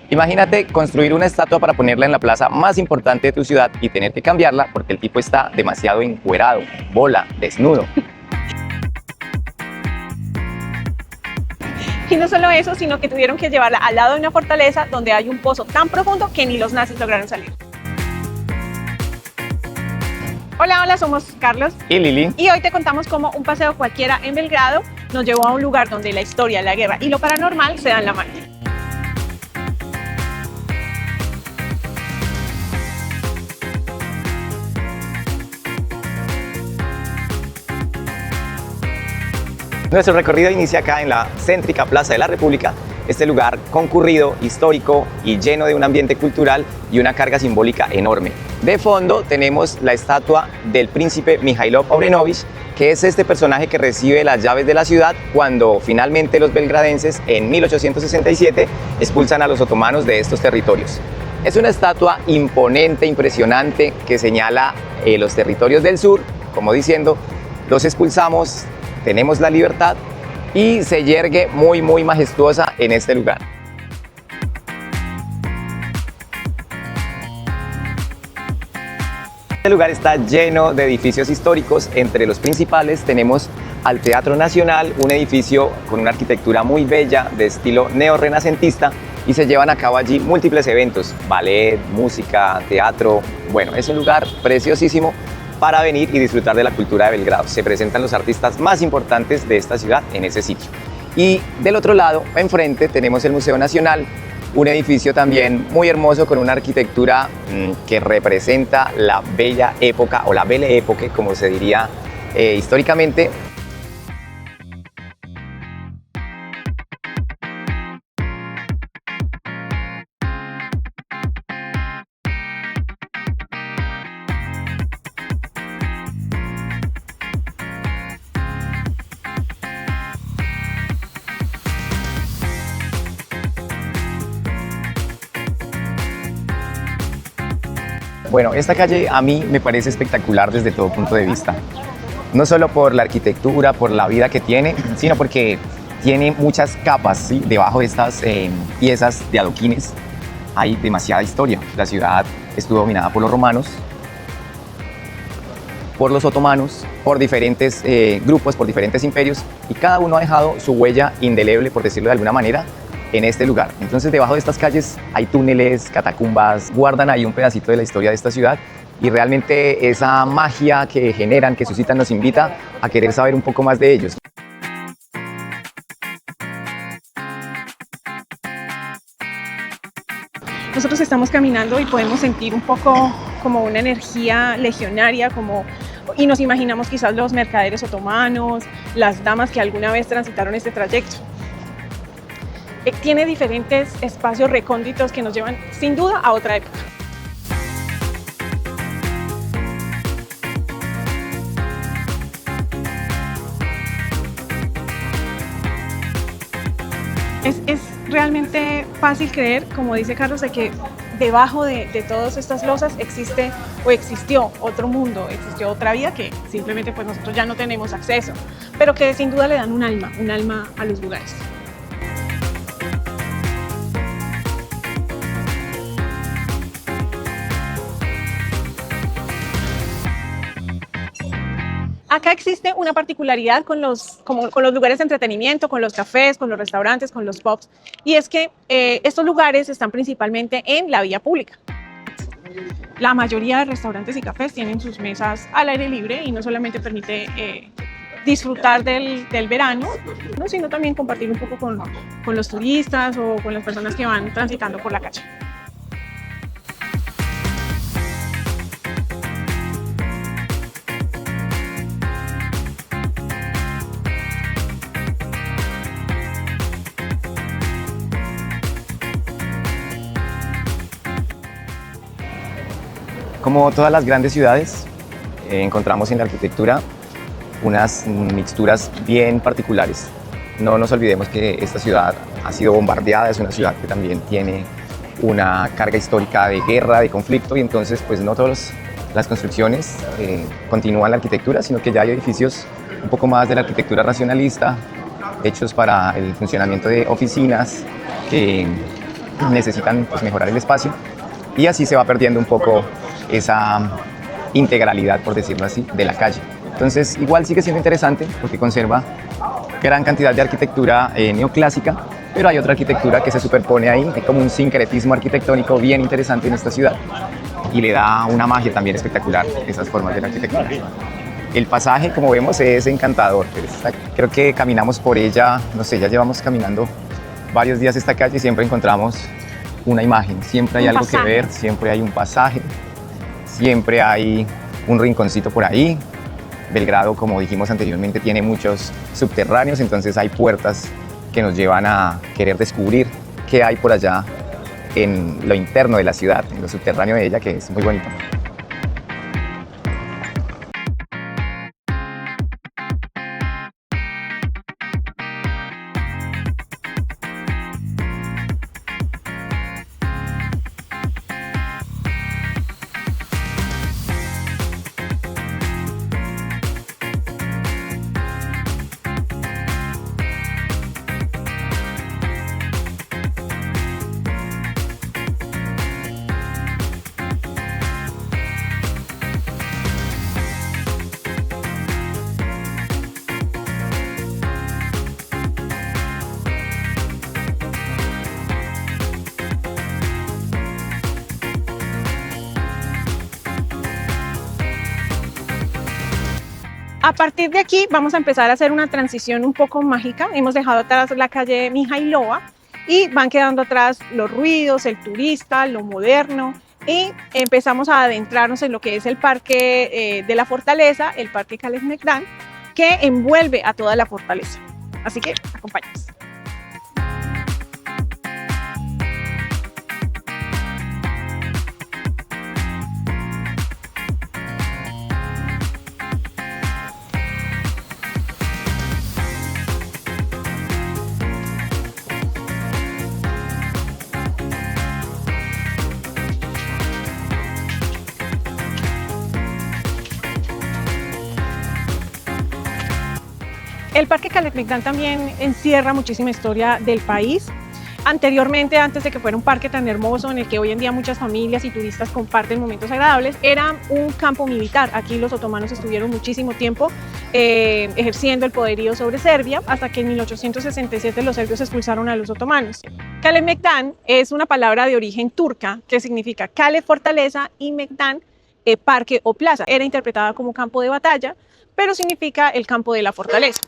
Imagínate construir una estatua para ponerla en la plaza más importante de tu ciudad y tener que cambiarla porque el tipo está demasiado encuerado, bola, desnudo. Y no solo eso, sino que tuvieron que llevarla al lado de una fortaleza donde hay un pozo tan profundo que ni los nazis lograron salir. Hola, hola, somos Carlos Y Lili, y hoy te contamos cómo un paseo cualquiera en Belgrado nos llevó a un lugar donde la historia, la guerra y lo paranormal se dan la mano. nuestro recorrido inicia acá en la céntrica Plaza de la República, este lugar concurrido, histórico y lleno de un ambiente cultural y una carga simbólica enorme. De fondo tenemos la estatua del príncipe Mijaílov Obrenović, que es este personaje que recibe las llaves de la ciudad cuando finalmente los belgradenses en 1867 expulsan a los otomanos de estos territorios. Es una estatua imponente, impresionante, que señala los territorios del sur, como diciendo, los expulsamos, tenemos la libertad, y se yergue muy majestuosa en este lugar. Este lugar está lleno de edificios históricos. Entre los principales tenemos al Teatro Nacional, un edificio con una arquitectura muy bella de estilo neorrenacentista, y se llevan a cabo allí múltiples eventos, ballet, música, teatro. Bueno, es un lugar preciosísimo para venir y disfrutar de la cultura de Belgrado. Se presentan los artistas más importantes de esta ciudad en ese sitio. Y del otro lado, enfrente, tenemos el Museo Nacional, un edificio también muy hermoso con una arquitectura que representa la bella época o la Belle Époque, como se diría históricamente. Bueno, esta calle a mí me parece espectacular desde todo punto de vista. No solo por la arquitectura, por la vida que tiene, sino porque tiene muchas capas, ¿sí? Debajo de estas piezas de adoquines hay demasiada historia. La ciudad estuvo dominada por los romanos, por los otomanos, por diferentes grupos, por diferentes imperios, y cada uno ha dejado su huella indeleble, por decirlo de alguna manera, en este lugar. Entonces, debajo de estas calles hay túneles, catacumbas, guardan ahí un pedacito de la historia de esta ciudad, y realmente esa magia que generan, que suscitan, nos invita a querer saber un poco más de ellos. Nosotros estamos caminando y podemos sentir un poco como una energía legionaria, y nos imaginamos quizás los mercaderes otomanos, las damas que alguna vez transitaron este trayecto. Tiene diferentes espacios recónditos que nos llevan sin duda a otra época. Es realmente fácil creer, como dice Carlos, de que debajo de todas estas losas existe o existió otro mundo, existió otra vida que simplemente pues nosotros ya no tenemos acceso, pero que sin duda le dan un alma a los lugares. Acá existe una particularidad con los lugares de entretenimiento, con los cafés, con los restaurantes, con los pubs, y es que estos lugares están principalmente en la vía pública. La mayoría de restaurantes y cafés tienen sus mesas al aire libre y no solamente permite disfrutar del verano, ¿no? Sino también compartir un poco con los turistas o con las personas que van transitando por la calle. Como todas las grandes ciudades, encontramos en la arquitectura unas mixturas bien particulares. No nos olvidemos que esta ciudad ha sido bombardeada, es una ciudad que también tiene una carga histórica de guerra, de conflicto, y entonces pues no todas las construcciones continúan la arquitectura, sino que ya hay edificios un poco más de la arquitectura racionalista, hechos para el funcionamiento de oficinas, que necesitan pues, mejorar el espacio y así se va perdiendo un poco esa integralidad, por decirlo así, de la calle. Entonces, igual sigue siendo interesante porque conserva gran cantidad de arquitectura neoclásica, pero hay otra arquitectura que se superpone ahí, hay como un sincretismo arquitectónico bien interesante en esta ciudad y le da una magia también espectacular esas formas de la arquitectura. El pasaje, como vemos, es encantador. Creo que caminamos por ella, no sé, ya llevamos caminando varios días esta calle y siempre encontramos una imagen, siempre hay algo que ver, siempre hay un pasaje, siempre hay un rinconcito por ahí. Belgrado, como dijimos anteriormente, tiene muchos subterráneos, entonces hay puertas que nos llevan a querer descubrir qué hay por allá en lo interno de la ciudad, en lo subterráneo de ella, que es muy bonito. A partir de aquí vamos a empezar a hacer una transición un poco mágica. Hemos dejado atrás la calle Mijailova y van quedando atrás los ruidos, el turista, lo moderno, y empezamos a adentrarnos en lo que es el parque de la fortaleza, el parque Kalemegdan, que envuelve a toda la fortaleza. Así que acompáñanos. El Parque Kalemegdan también encierra muchísima historia del país. Anteriormente, antes de que fuera un parque tan hermoso en el que hoy en día muchas familias y turistas comparten momentos agradables, era un campo militar. Aquí los otomanos estuvieron muchísimo tiempo ejerciendo el poderío sobre Serbia, hasta que en 1867 los serbios expulsaron a los otomanos. Kalemegdan es una palabra de origen turca que significa Kale, fortaleza, y Megdan, parque o plaza. Era interpretada como campo de batalla, pero significa el campo de la fortaleza.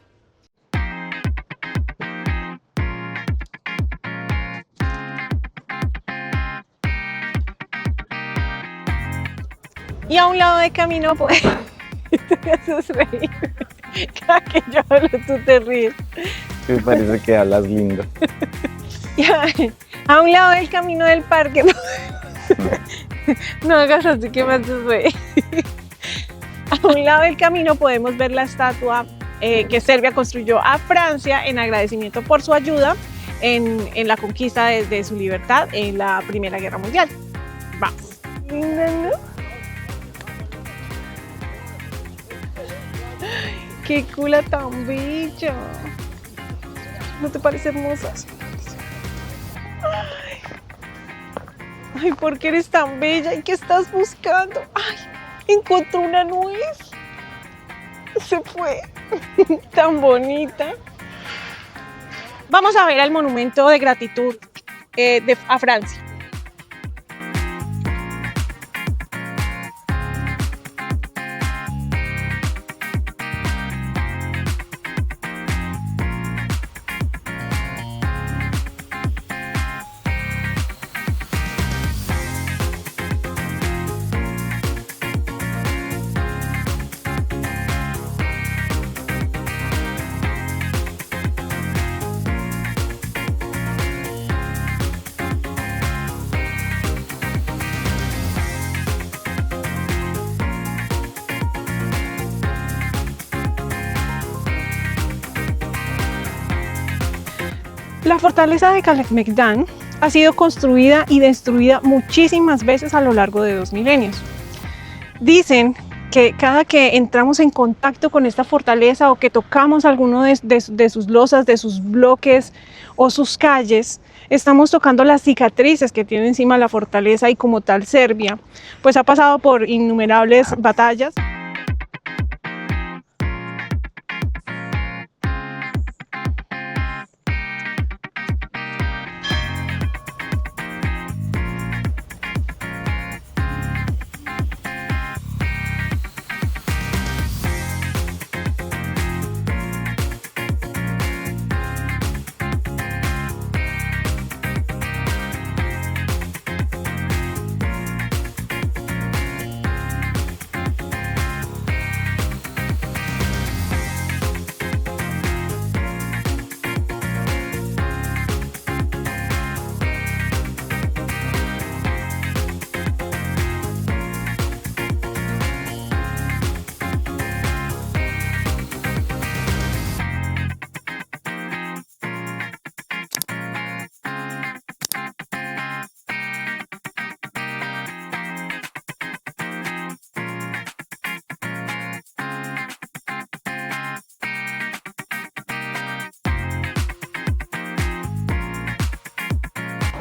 Y a un lado del camino, pues, te haces reír. Cada que yo hablo, tú te ríes. Me parece que hablas lindo. A un lado del camino del parque, no hagas así que me haces reír. A un lado del camino podemos ver la estatua que Serbia construyó a Francia en agradecimiento por su ayuda en la conquista de su libertad en la Primera Guerra Mundial. Vamos. ¿No? ¡Qué cula tan bella! ¿No te parece hermosa? Ay, ¿por qué eres tan bella? ¿Y qué estás buscando? ¡Ay! Encontró una nuez. Se fue. Tan bonita. Vamos a ver el monumento de gratitud a Francia. La fortaleza de Kalemegdan ha sido construida y destruida muchísimas veces a lo largo de 2 milenios. Dicen que cada que entramos en contacto con esta fortaleza o que tocamos alguno de sus losas, de sus bloques o sus calles, estamos tocando las cicatrices que tiene encima la fortaleza y como tal Serbia, pues ha pasado por innumerables batallas.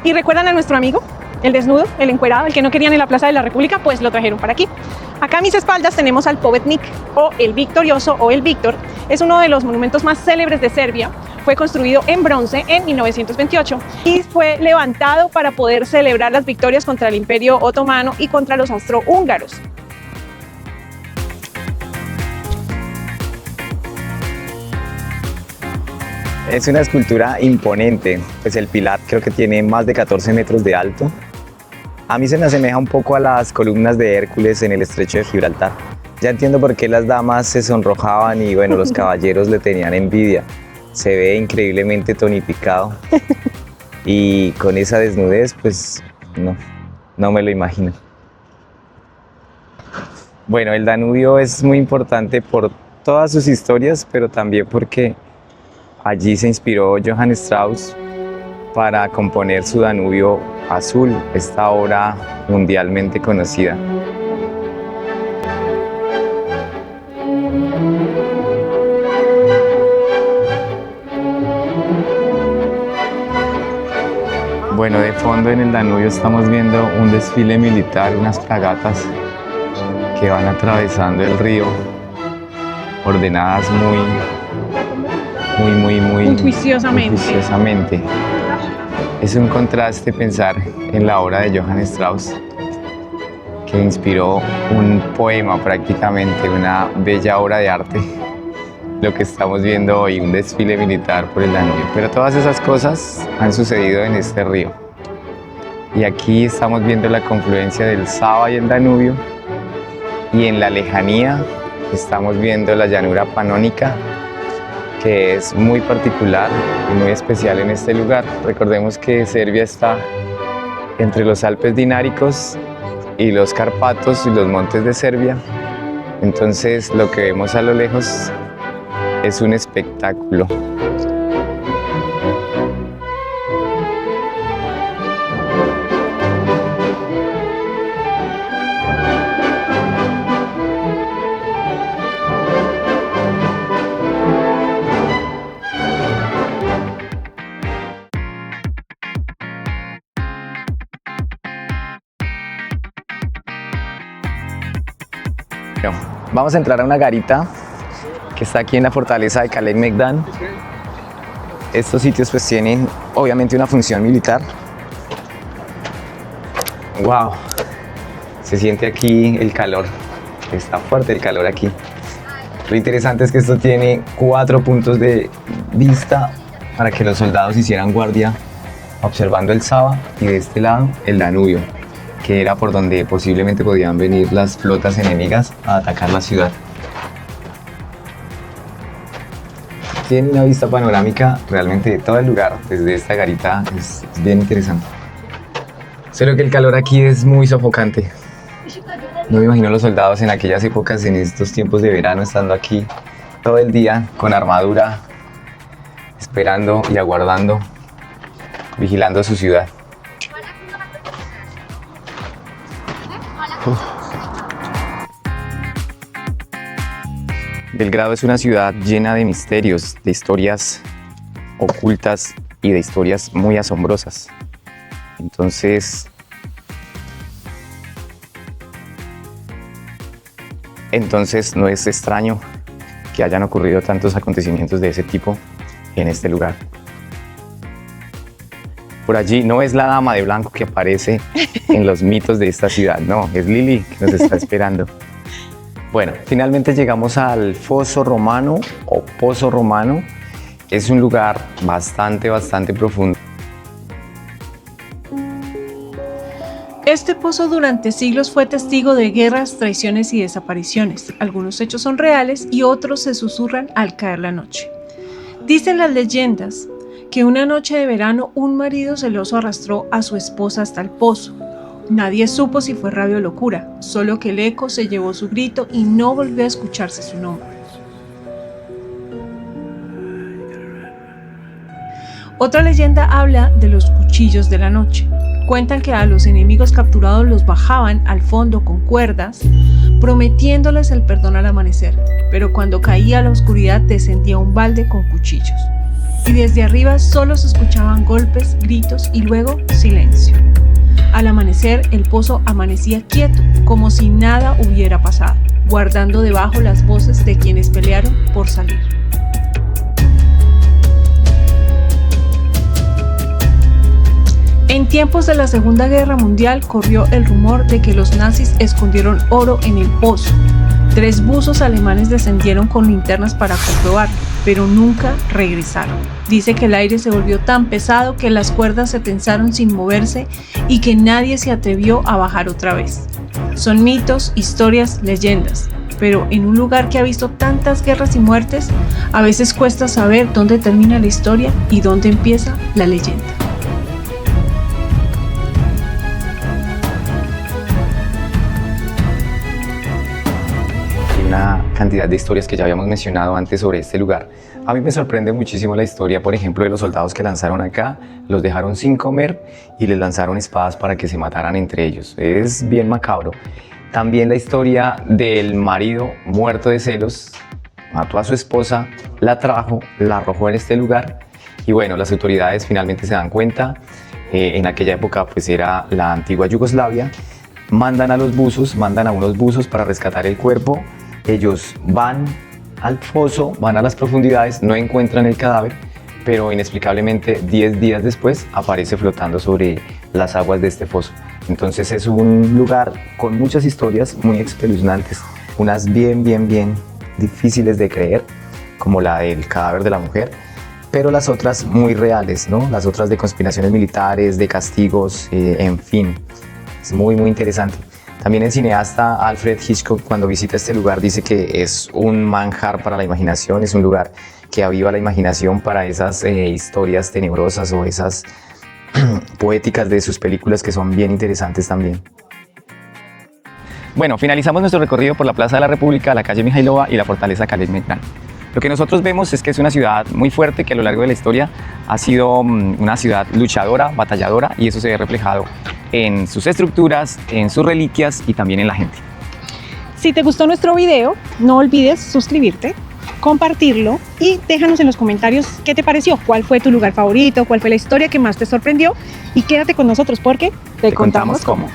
¿Y recuerdan a nuestro amigo? El desnudo, el encuerado, el que no querían en la Plaza de la República, pues lo trajeron para aquí. Acá a mis espaldas tenemos al Povednik, o el Victorioso, o el Víctor. Es uno de los monumentos más célebres de Serbia. Fue construido en bronce en 1928 y fue levantado para poder celebrar las victorias contra el Imperio Otomano y contra los austrohúngaros. Es una escultura imponente, pues el pilar creo que tiene más de 14 metros de alto. A mí se me asemeja un poco a las columnas de Hércules en el estrecho de Gibraltar. Ya entiendo por qué las damas se sonrojaban y bueno, los caballeros le tenían envidia. Se ve increíblemente tonificado y con esa desnudez pues no me lo imagino. Bueno, el Danubio es muy importante por todas sus historias, pero también porque allí se inspiró Johann Strauss para componer su Danubio Azul, esta obra mundialmente conocida. Bueno, de fondo en el Danubio estamos viendo un desfile militar, unas fragatas que van atravesando el río, ordenadas muy juiciosamente. Es un contraste pensar en la obra de Johann Strauss, que inspiró un poema prácticamente, una bella obra de arte. Lo que estamos viendo hoy, un desfile militar por el Danubio. Pero todas esas cosas han sucedido en este río. Y aquí estamos viendo la confluencia del Sava y el Danubio. Y en la lejanía estamos viendo la llanura panónica, que es muy particular y muy especial en este lugar. Recordemos que Serbia está entre los Alpes Dináricos y los Cárpatos y los montes de Serbia. Entonces lo que vemos a lo lejos es un espectáculo. Bueno, vamos a entrar a una garita que está aquí en la fortaleza de Calek Megdan. Estos sitios pues tienen obviamente una función militar. ¡Wow! Se siente aquí el calor, está fuerte el calor aquí. Lo interesante es que esto tiene 4 puntos de vista para que los soldados hicieran guardia observando el Sava y de este lado el Danubio, que era por donde posiblemente podían venir las flotas enemigas a atacar la ciudad. Tiene una vista panorámica realmente de todo el lugar, desde esta garita, es bien interesante. Solo que el calor aquí es muy sofocante. No me imagino los soldados en aquellas épocas, en estos tiempos de verano, estando aquí todo el día con armadura, esperando y aguardando, vigilando su ciudad. Belgrado es una ciudad llena de misterios, de historias ocultas y de historias muy asombrosas. Entonces no es extraño que hayan ocurrido tantos acontecimientos de ese tipo en este lugar. Por allí no es la dama de blanco que aparece en los mitos de esta ciudad, no, es Lili que nos está esperando. Bueno, finalmente llegamos al Foso Romano o Pozo Romano. Es un lugar bastante profundo. Este pozo durante siglos fue testigo de guerras, traiciones y desapariciones. Algunos hechos son reales y otros se susurran al caer la noche. Dicen las leyendas que una noche de verano un marido celoso arrastró a su esposa hasta el pozo. Nadie supo si fue rabia o locura, solo que el eco se llevó su grito y no volvió a escucharse su nombre. Otra leyenda habla de los cuchillos de la noche. Cuentan que a los enemigos capturados los bajaban al fondo con cuerdas, prometiéndoles el perdón al amanecer, pero cuando caía la oscuridad descendía un balde con cuchillos. Y desde arriba solo se escuchaban golpes, gritos y luego silencio. Al amanecer, el pozo amanecía quieto, como si nada hubiera pasado, guardando debajo las voces de quienes pelearon por salir. En tiempos de la Segunda Guerra Mundial corrió el rumor de que los nazis escondieron oro en el pozo. 3 buzos alemanes descendieron con linternas para comprobarlo, pero nunca regresaron. Dice que el aire se volvió tan pesado que las cuerdas se tensaron sin moverse y que nadie se atrevió a bajar otra vez. Son mitos, historias, leyendas, pero en un lugar que ha visto tantas guerras y muertes, a veces cuesta saber dónde termina la historia y dónde empieza la leyenda. Una cantidad de historias que ya habíamos mencionado antes sobre este lugar. A mí me sorprende muchísimo la historia, por ejemplo, de los soldados que lanzaron acá, los dejaron sin comer y les lanzaron espadas para que se mataran entre ellos. Es bien macabro. También la historia del marido muerto de celos, mató a su esposa, la trajo, la arrojó en este lugar y bueno, las autoridades finalmente se dan cuenta. En aquella época pues era la antigua Yugoslavia, mandan a unos buzos para rescatar el cuerpo. Ellos van al foso, van a las profundidades, no encuentran el cadáver, pero inexplicablemente 10 días después aparece flotando sobre las aguas de este foso. Entonces es un lugar con muchas historias muy espeluznantes, unas bien difíciles de creer, como la del cadáver de la mujer, pero las otras muy reales, ¿no? Las otras de conspiraciones militares, de castigos, en fin, es muy interesante. También el cineasta Alfred Hitchcock, cuando visita este lugar, dice que es un manjar para la imaginación, es un lugar que aviva la imaginación para esas historias tenebrosas o esas poéticas de sus películas que son bien interesantes también. Bueno, finalizamos nuestro recorrido por la Plaza de la República, la calle Mijailova y la Fortaleza Khaled Megrán. Lo que nosotros vemos es que es una ciudad muy fuerte que a lo largo de la historia ha sido una ciudad luchadora, batalladora, y eso se ve reflejado en sus estructuras, en sus reliquias y también en la gente. Si te gustó nuestro video, no olvides suscribirte, compartirlo y déjanos en los comentarios qué te pareció, cuál fue tu lugar favorito, cuál fue la historia que más te sorprendió y quédate con nosotros porque te contamos cómo.